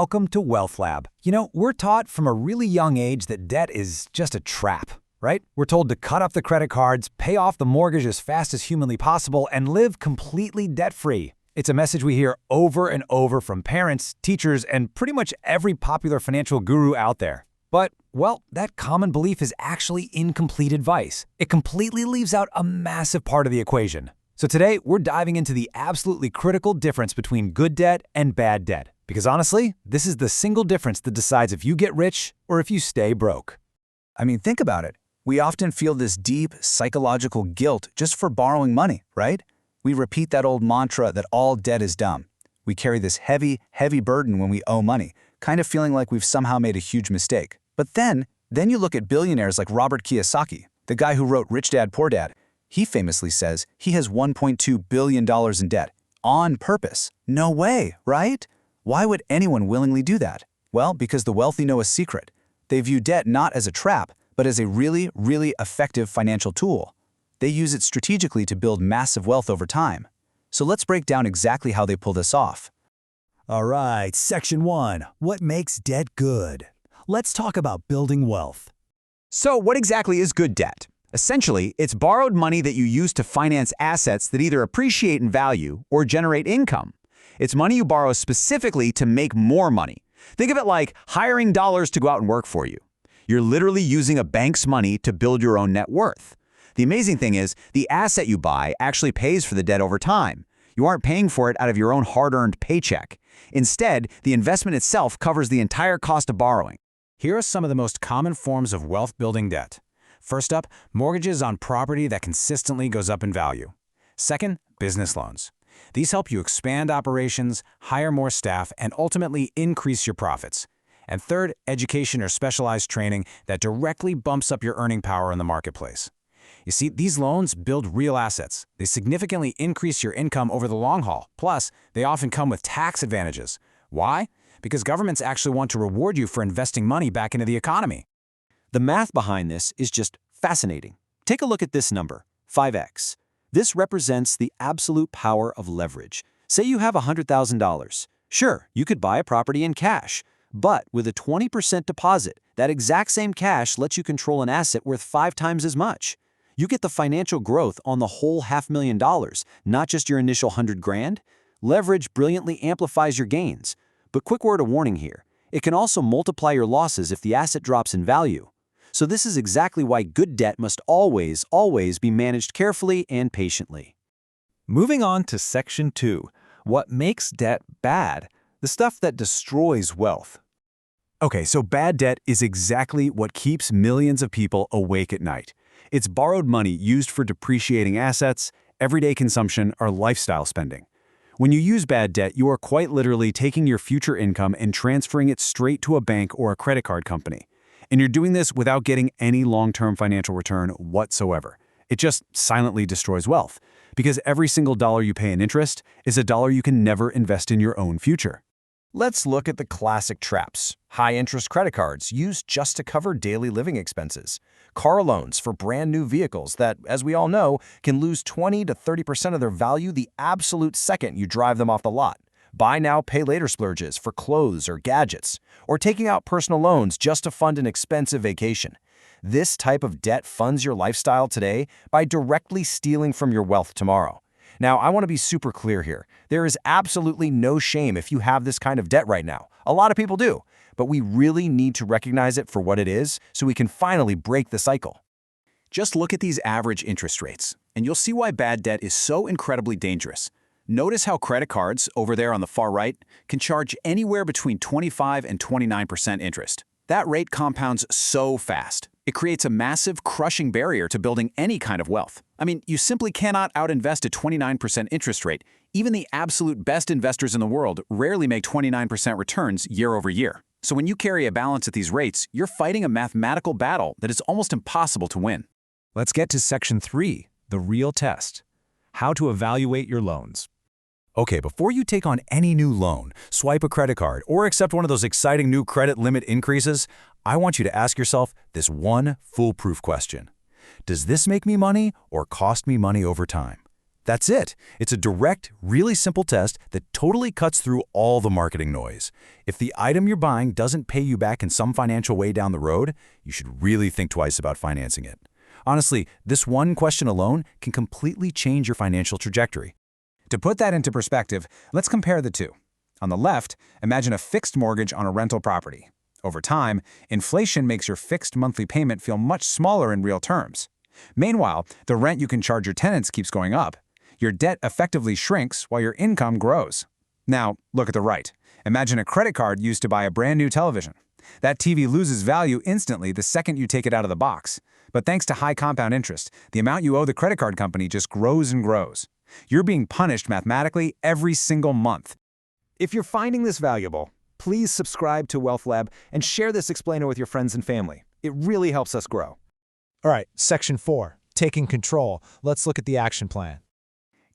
Welcome to Wealth Lab. We're taught from a really young age that debt is just a trap, right? We're told to cut off the credit cards, pay off the mortgage as fast as humanly possible, and live completely debt-free. It's a message we hear over and over from parents, teachers, and pretty much every popular financial guru out there. But, well, that common belief is actually incomplete advice. It completely leaves out a massive part of the equation. So today, we're diving into the absolutely critical difference between good debt and bad debt. Because honestly, this is the single difference that decides if you get rich or if you stay broke. Think about it. We often feel this deep psychological guilt just for borrowing money, right? We repeat that old mantra that all debt is dumb. We carry this heavy, heavy burden when we owe money, kind of feeling like we've somehow made a huge mistake. But then you look at billionaires like Robert Kiyosaki, the guy who wrote Rich Dad, Poor Dad. He famously says he has $1.2 billion in debt on purpose. No way, right? Why would anyone willingly do that? Well, because the wealthy know a secret. They view debt not as a trap, but as a really, really effective financial tool. They use it strategically to build massive wealth over time. So let's break down exactly how they pull this off. All right, Section 1. What makes debt good? Let's talk about building wealth. So what exactly is good debt? Essentially, it's borrowed money that you use to finance assets that either appreciate in value or generate income. It's money you borrow specifically to make more money. Think of it like hiring dollars to go out and work for you. You're literally using a bank's money to build your own net worth. The amazing thing is, the asset you buy actually pays for the debt over time. You aren't paying for it out of your own hard-earned paycheck. Instead, the investment itself covers the entire cost of borrowing. Here are some of the most common forms of wealth-building debt. First up, mortgages on property that consistently goes up in value. Second, business loans. These help you expand operations, hire more staff, and ultimately increase your profits. And third, education or specialized training that directly bumps up your earning power in the marketplace. You see, these loans build real assets. They significantly increase your income over the long haul. Plus, they often come with tax advantages. Why? Because governments actually want to reward you for investing money back into the economy. The math behind this is just fascinating. Take a look at this number, 5x. This represents the absolute power of leverage. Say you have $100,000. Sure, you could buy a property in cash, but with a 20% deposit, that exact same cash lets you control an asset worth 5 times as much. You get the financial growth on the whole $500,000, not just your initial 100 grand. Leverage brilliantly amplifies your gains. But quick word of warning here, it can also multiply your losses if the asset drops in value. So this is exactly why good debt must always be managed carefully and patiently. Moving on to Section 2, what makes debt bad? The stuff that destroys wealth. Okay, so bad debt is exactly what keeps millions of people awake at night. It's borrowed money used for depreciating assets, everyday consumption, or lifestyle spending. When you use bad debt, you are quite literally taking your future income and transferring it straight to a bank or a credit card company. And you're doing this without getting any long-term financial return whatsoever. It just silently destroys wealth, because every single dollar you pay in interest is a dollar you can never invest in your own future. Let's look at the classic traps. High-interest credit cards used just to cover daily living expenses. Car loans for brand new vehicles that, as we all know, can lose 20 to 30% of their value the absolute second you drive them off the lot. Buy now, pay later splurges for clothes or gadgets, or taking out personal loans just to fund an expensive vacation. This type of debt funds your lifestyle today by directly stealing from your wealth tomorrow. Now, I want to be super clear here. There is absolutely no shame if you have this kind of debt right now. A lot of people do, but we really need to recognize it for what it is so we can finally break the cycle. Just look at these average interest rates, and you'll see why bad debt is so incredibly dangerous. Notice how credit cards, over there on the far right, can charge anywhere between 25 and 29% interest. That rate compounds so fast. It creates a massive, crushing barrier to building any kind of wealth. You simply cannot outinvest a 29% interest rate. Even the absolute best investors in the world rarely make 29% returns year over year. So when you carry a balance at these rates, you're fighting a mathematical battle that is almost impossible to win. Let's get to Section 3, the real test. How to evaluate your loans. Okay, before you take on any new loan, swipe a credit card, or accept one of those exciting new credit limit increases, I want you to ask yourself this one foolproof question. Does this make me money or cost me money over time? That's it. It's a direct, really simple test that totally cuts through all the marketing noise. If the item you're buying doesn't pay you back in some financial way down the road, you should really think twice about financing it. Honestly, this one question alone can completely change your financial trajectory. To put that into perspective, let's compare the two. On the left, imagine a fixed mortgage on a rental property. Over time, inflation makes your fixed monthly payment feel much smaller in real terms. Meanwhile, the rent you can charge your tenants keeps going up. Your debt effectively shrinks while your income grows. Now, look at the right. Imagine a credit card used to buy a brand new television. That TV loses value instantly the second you take it out of the box. But thanks to high compound interest, the amount you owe the credit card company just grows and grows. You're being punished mathematically every single month. If you're finding this valuable, please subscribe to Wealth Lab and share this explainer with your friends and family. It really helps us grow. All right, Section 4, taking control. Let's look at the action plan.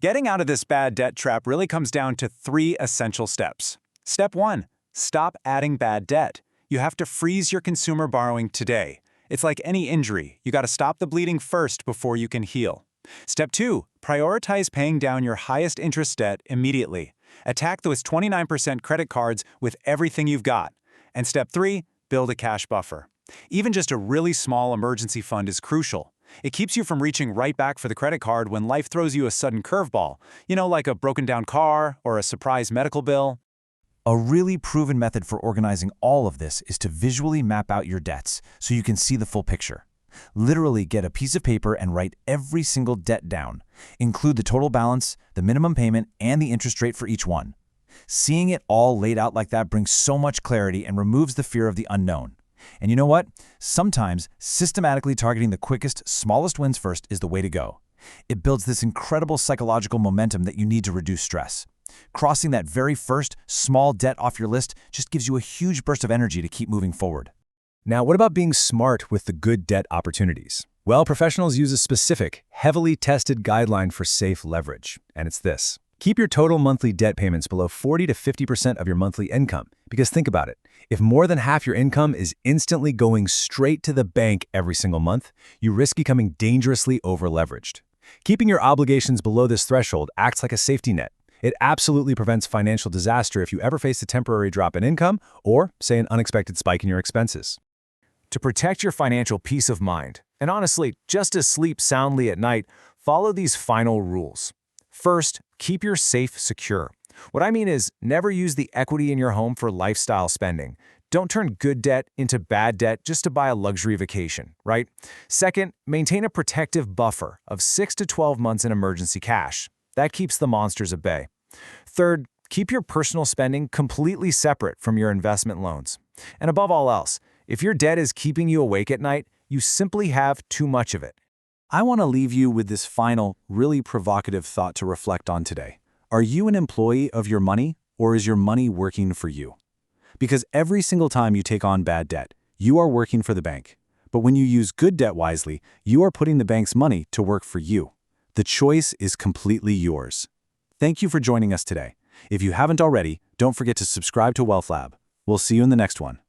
Getting out of this bad debt trap really comes down to 3 essential steps. Step 1, stop adding bad debt. You have to freeze your consumer borrowing today. It's like any injury. You got to stop the bleeding first before you can heal. Step 2, prioritize paying down your highest interest debt immediately. Attack those 29% credit cards with everything you've got. And step 3, build a cash buffer. Even just a really small emergency fund is crucial. It keeps you from reaching right back for the credit card when life throws you a sudden curveball, like a broken down car or a surprise medical bill. A really proven method for organizing all of this is to visually map out your debts so you can see the full picture. Literally get a piece of paper and write every single debt down. Include the total balance, the minimum payment, and the interest rate for each one. Seeing it all laid out like that brings so much clarity and removes the fear of the unknown. And you know what? Sometimes systematically targeting the quickest, smallest wins first is the way to go. It builds this incredible psychological momentum that you need to reduce stress. Crossing that very first small debt off your list just gives you a huge burst of energy to keep moving forward. Now, what about being smart with the good debt opportunities? Well, professionals use a specific, heavily tested guideline for safe leverage, and it's this. Keep your total monthly debt payments below 40 to 50% of your monthly income, because think about it. If more than half your income is instantly going straight to the bank every single month, you risk becoming dangerously over-leveraged. Keeping your obligations below this threshold acts like a safety net. It absolutely prevents financial disaster if you ever face a temporary drop in income or, say, an unexpected spike in your expenses. To protect your financial peace of mind, and honestly, just to sleep soundly at night, follow these final rules. First, keep your safe secure. What I mean is, never use the equity in your home for lifestyle spending. Don't turn good debt into bad debt just to buy a luxury vacation, right? Second, maintain a protective buffer of 6 to 12 months in emergency cash. That keeps the monsters at bay. Third, keep your personal spending completely separate from your investment loans. And above all else, if your debt is keeping you awake at night, you simply have too much of it. I want to leave you with this final, really provocative thought to reflect on today. Are you an employee of your money, or is your money working for you? Because every single time you take on bad debt, you are working for the bank. But when you use good debt wisely, you are putting the bank's money to work for you. The choice is completely yours. Thank you for joining us today. If you haven't already, don't forget to subscribe to Wealth Lab. We'll see you in the next one.